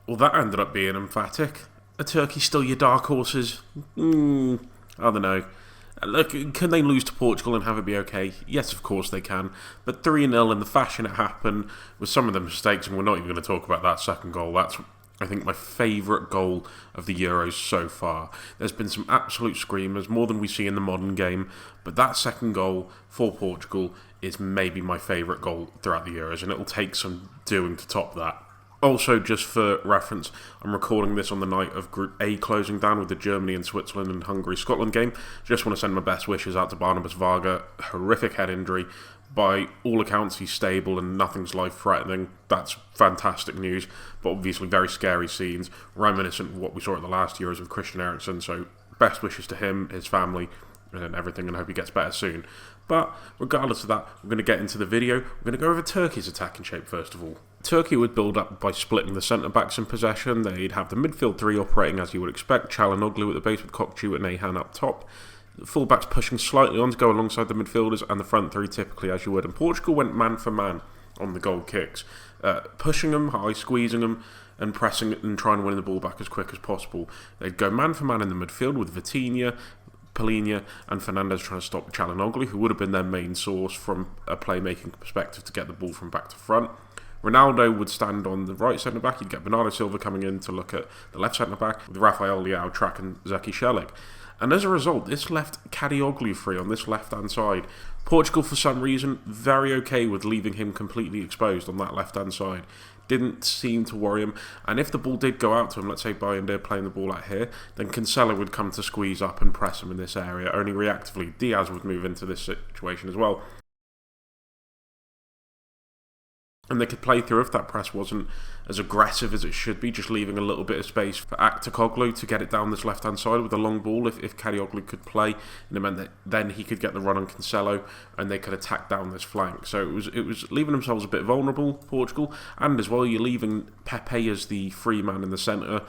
Well, that ended up being emphatic. Are Turkey still your dark horses? I don't know. Look, can they lose to Portugal and have it be okay? Yes, of course they can. But 3-0 in the fashion it happened, with some of the mistakes, and we're not even going to talk about that second goal. That's, I think, my favourite goal of the Euros so far. There's been some absolute screamers, more than we see in the modern game, but that second goal for Portugal is maybe my favourite goal throughout the Euros, and it'll take some doing to top that. Also, just for reference, I'm recording this on the night of Group A closing down with the Germany and Switzerland and Hungary-Scotland game. Just want to send my best wishes out to Barnabas Varga. Horrific head injury. By all accounts, he's stable and nothing's life-threatening. That's fantastic news, but obviously very scary scenes, reminiscent of what we saw at the last Euros with Christian Eriksen. So best wishes to him, his family, and everything, and I hope he gets better soon. But regardless of that, we're going to get into the video. We're going to go over Turkey's attacking shape first of all. Turkey would build up by splitting the centre-backs in possession. They'd have the midfield three operating as you would expect. Çalhanoğlu at the base with Kokcu and Ayhan up top. The full-backs pushing slightly on to go alongside the midfielders, and the front three typically as you would. And Portugal went man for man on the goal kicks. Pushing them high, squeezing them, and pressing and trying to win the ball back as quick as possible. They'd go man for man in the midfield with Vitinha, Palhinha and Fernandes trying to stop Çalhanoğlu, who would have been their main source from a playmaking perspective to get the ball from back to front. Ronaldo would stand on the right centre-back. You'd get Bernardo Silva coming in to look at the left centre-back, with Rafael Leao tracking Zeki Çelik. And as a result, this left Çalhanoğlu free on this left-hand side. Portugal, for some reason, very okay with leaving him completely exposed on that left-hand side. Didn't seem to worry him. And if the ball did go out to him, let's say Bayındır playing the ball out here, then Cancelo would come to squeeze up and press him in this area. Only reactively, Diaz would move into this situation as well. And they could play through if that press wasn't as aggressive as it should be, just leaving a little bit of space for Çalhanoğlu to get it down this left-hand side with a long ball if Çalhanoğlu could play. And it meant that then he could get the run on Cancelo and they could attack down this flank. So it was leaving themselves a bit vulnerable, Portugal. And as well, you're leaving Pepe as the free man in the centre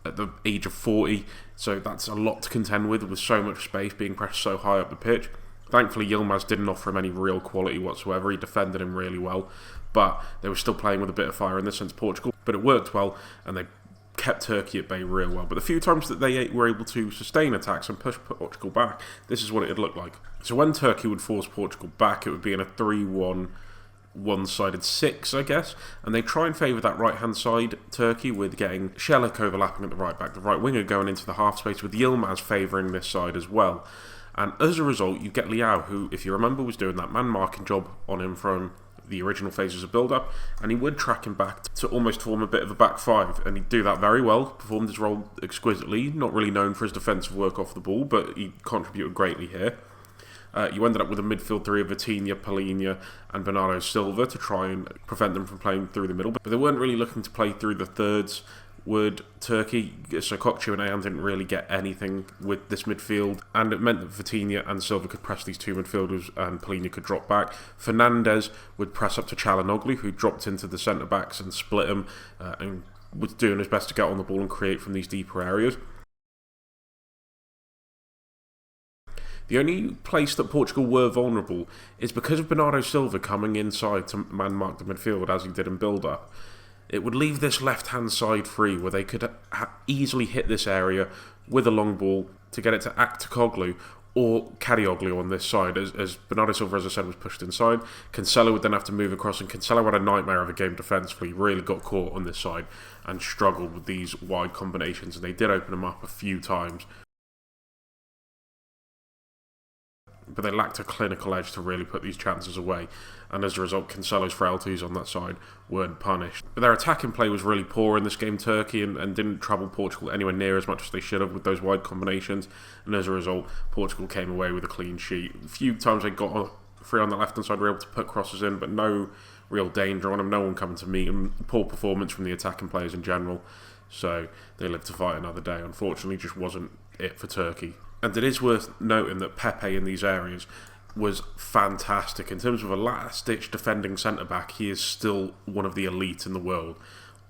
at the age of 40. So that's a lot to contend with so much space being pressed so high up the pitch. Thankfully, Yilmaz didn't offer him any real quality whatsoever. He defended him really well. But they were still playing with a bit of fire in this sense, Portugal. But it worked well, and they kept Turkey at bay real well. But the few times that they were able to sustain attacks and push Portugal back, this is what it would look like. So when Turkey would force Portugal back, it would be in a 3-1, one-sided 6, I guess. And they try and favour that right-hand side, Turkey, with getting Çelik overlapping at the right back, the right winger going into the half space, with Yilmaz favouring this side as well. And as a result, you get Leao, who, if you remember, was doing that man-marking job on him from the original phases of build-up, and he would track him back to almost form a bit of a back five, and he'd do that very well, performed his role exquisitely, not really known for his defensive work off the ball, but he contributed greatly here. You ended up with a midfield three of Vitinha, Palhinha and Bernardo Silva to try and prevent them from playing through the middle, but they weren't really looking to play through the thirds. Would Turkey, so Kokcu and Ayhan didn't really get anything with this midfield, and it meant that Vitinha and Silva could press these two midfielders and Palhinha could drop back. Fernandes would press up to Çalhanoğlu, who dropped into the centre-backs and split them, and was doing his best to get on the ball and create from these deeper areas. The only place that Portugal were vulnerable is because of Bernardo Silva coming inside to man-mark the midfield as he did in build-up. It would leave this left-hand side free where they could easily hit this area with a long ball to get it to Çalhanoğlu or Çalhanoğlu on this side. As Bernardo Silva, as I said, was pushed inside. Cancelo would then have to move across, and Cancelo had a nightmare of a game defensively. Really got caught on this side and struggled with these wide combinations, and they did open him up a few times. But they lacked a clinical edge to really put these chances away, and as a result, Cancelo's frailties on that side weren't punished. But their attacking play was really poor in this game, Turkey, and didn't trouble Portugal anywhere near as much as they should have with those wide combinations, and as a result, Portugal came away with a clean sheet. A few times they got free on the left-hand side, were able to put crosses in, but no real danger on them, no one coming to meet them. Poor performance from the attacking players in general, so they lived to fight another day. Unfortunately, just wasn't it for Turkey. And it is worth noting that Pepe in these areas was fantastic. In terms of a last-ditch defending centre-back, he is still one of the elite in the world.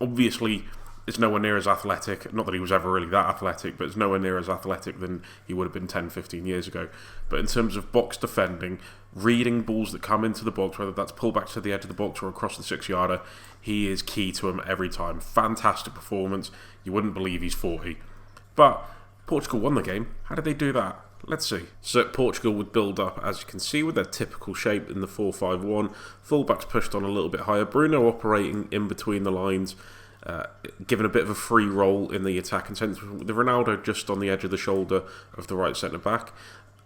Obviously, is nowhere near as athletic. Not that he was ever really that athletic, but it's nowhere near as athletic than he would have been 10, 15 years ago. But in terms of box defending, reading balls that come into the box, whether that's pullbacks to the edge of the box or across the 6-yarder, he is key to him every time. Fantastic performance. You wouldn't believe he's 40. But Portugal won the game. How did they do that? Let's see. So Portugal would build up, as you can see, with their typical shape in the 4-5-1. Fullbacks pushed on a little bit higher. Bruno operating in between the lines, given a bit of a free role in the attacking sense, with Ronaldo just on the edge of the shoulder of the right centre-back.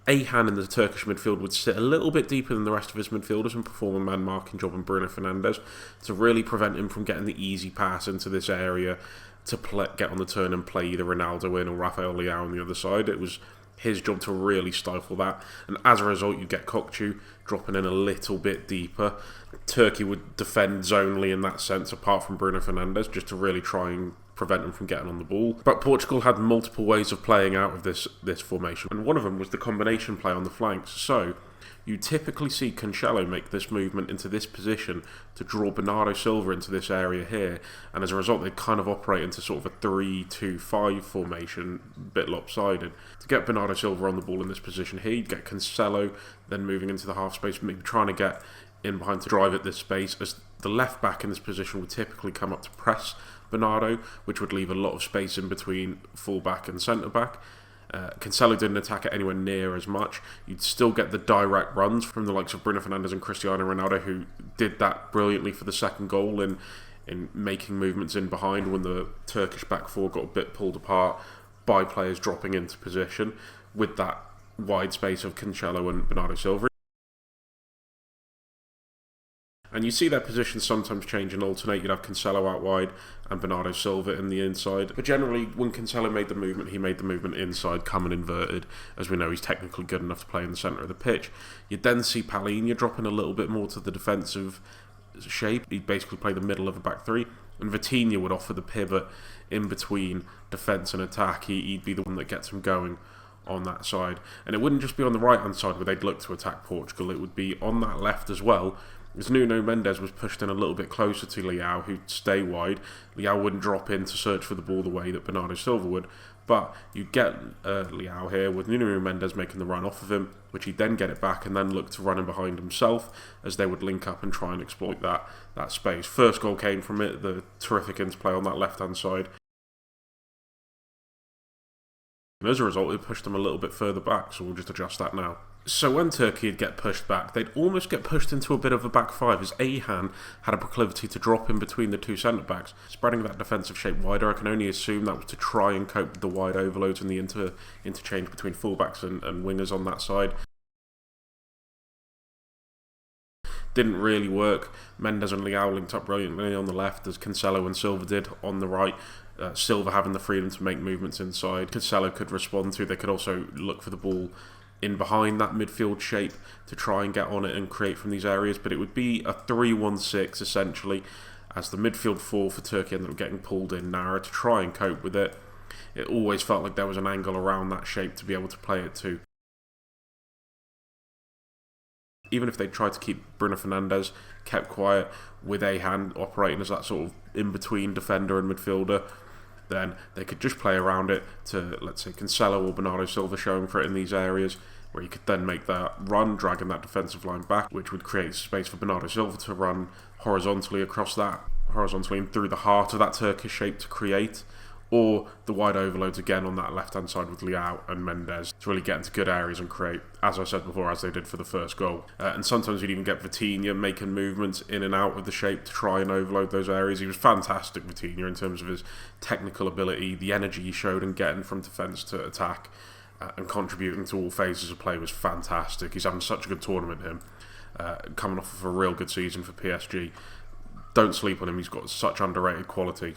Ayhan in the Turkish midfield would sit a little bit deeper than the rest of his midfielders and perform a man-marking job on Bruno Fernandes to really prevent him from getting the easy pass into this area to get on the turn and play either Ronaldo in or Rafael Leao on the other side. It was his job to really stifle that, and as a result you get Kokcu dropping in a little bit deeper. Turkey would defend zonally in that sense, apart from Bruno Fernandes, just to really try and prevent him from getting on the ball. But Portugal had multiple ways of playing out of this formation, and one of them was the combination play on the flanks. So you typically see Cancelo make this movement into this position to draw Bernardo Silva into this area here, and as a result they kind of operate into sort of a 3-2-5 formation, a bit lopsided. To get Bernardo Silva on the ball in this position here, you'd get Cancelo then moving into the half space, maybe trying to get in behind to drive at this space, as the left back in this position would typically come up to press Bernardo, which would leave a lot of space in between full back and centre back. Cancelo didn't attack it anywhere near as much. You'd still get the direct runs from the likes of Bruno Fernandes and Cristiano Ronaldo, who did that brilliantly for the second goal in making movements in behind when the Turkish back four got a bit pulled apart by players dropping into position with that wide space of Cancelo and Bernardo Silva. And you see their positions sometimes change and alternate. You'd have Cancelo out wide and Bernardo Silva in the inside. But generally, when Cancelo made the movement, he made the movement inside, coming inverted. As we know, he's technically good enough to play in the centre of the pitch. You'd then see Palhinha dropping a little bit more to the defensive shape. He'd basically play the middle of a back three. And Vitinha would offer the pivot in between defence and attack. He'd be the one that gets him going on that side. And it wouldn't just be on the right-hand side where they'd look to attack Portugal. It would be on that left as well, as Nuno Mendes was pushed in a little bit closer to Leao, who'd stay wide. Leao wouldn't drop in to search for the ball the way that Bernardo Silva would, but you'd get Leao here with Nuno Mendes making the run off of him, which he'd then get it back and then look to run in behind himself as they would link up and try and exploit that space. First goal came from it, the terrific interplay on that left-hand side. And as a result, it pushed them a little bit further back, so we'll just adjust that now. So when Turkey would get pushed back, they'd almost get pushed into a bit of a back five, as Ayhan had a proclivity to drop in between the two centre-backs, spreading that defensive shape wider. I can only assume that was to try and cope with the wide overloads and the interchange between fullbacks and wingers on that side. Didn't really work. Mendes and Leao linked up brilliantly on the left, as Cancelo and Silva did on the right. Silva having the freedom to make movements inside. Cancelo could respond to. They could also look for the ball in behind that midfield shape to try and get on it and create from these areas, but it would be a 3-1-6 essentially, as the midfield four for Turkey ended up getting pulled in narrow to try and cope with it. It always felt like there was an angle around that shape to be able to play it to. Even if they tried to keep Bruno Fernandes kept quiet with Ayhan operating as that sort of in-between defender and midfielder, then they could just play around it to, let's say, Cancelo or Bernardo Silva showing for it in these areas, where you could then make that run, dragging that defensive line back, which would create space for Bernardo Silva to run horizontally across that, horizontally and through the heart of that Turkish shape to create, or the wide overloads again on that left-hand side with Leao and Mendes to really get into good areas and create, as I said before, as they did for the first goal. And sometimes you'd even get Vitinha making movements in and out of the shape to try and overload those areas. He was fantastic, Vitinha, in terms of his technical ability. The energy he showed in getting from defence to attack and contributing to all phases of play was fantastic. He's having such a good tournament, him. Coming off of a real good season for PSG. Don't sleep on him, he's got such underrated quality.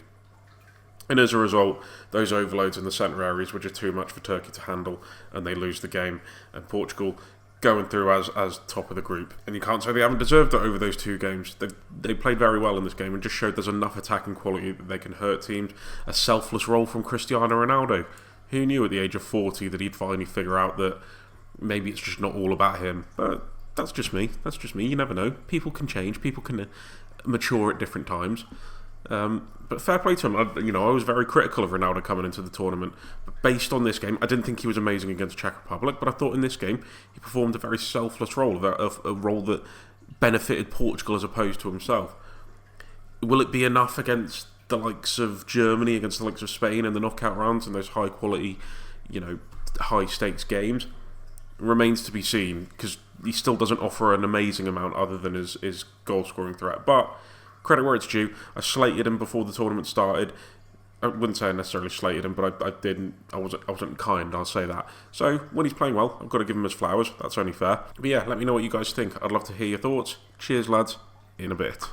And as a result, those overloads in the centre areas were just too much for Turkey to handle, and they lose the game. And Portugal going through as top of the group. And you can't say they haven't deserved it over those two games. They played very well in this game and just showed there's enough attacking quality that they can hurt teams. A selfless role from Cristiano Ronaldo. Who knew at the age of 40 that he'd finally figure out that maybe it's just not all about him? But that's just me. You never know. People can change. People can mature at different times. But fair play to him. I was very critical of Ronaldo coming into the tournament. But based on this game, I didn't think he was amazing against Czech Republic, but I thought in this game he performed a very selfless role, a role that benefited Portugal as opposed to himself. Will it be enough against the likes of Germany, against the likes of Spain in the knockout rounds and those high quality, high stakes games? Remains to be seen, because he still doesn't offer an amazing amount other than his goal scoring threat. But credit where it's due. I slated him before the tournament started. I wouldn't say I necessarily slated him, but I wasn't kind, I'll say that. So when he's playing well, I've got to give him his flowers. That's only fair. But yeah, let me know what you guys think. I'd love to hear your thoughts. Cheers, lads. In a bit.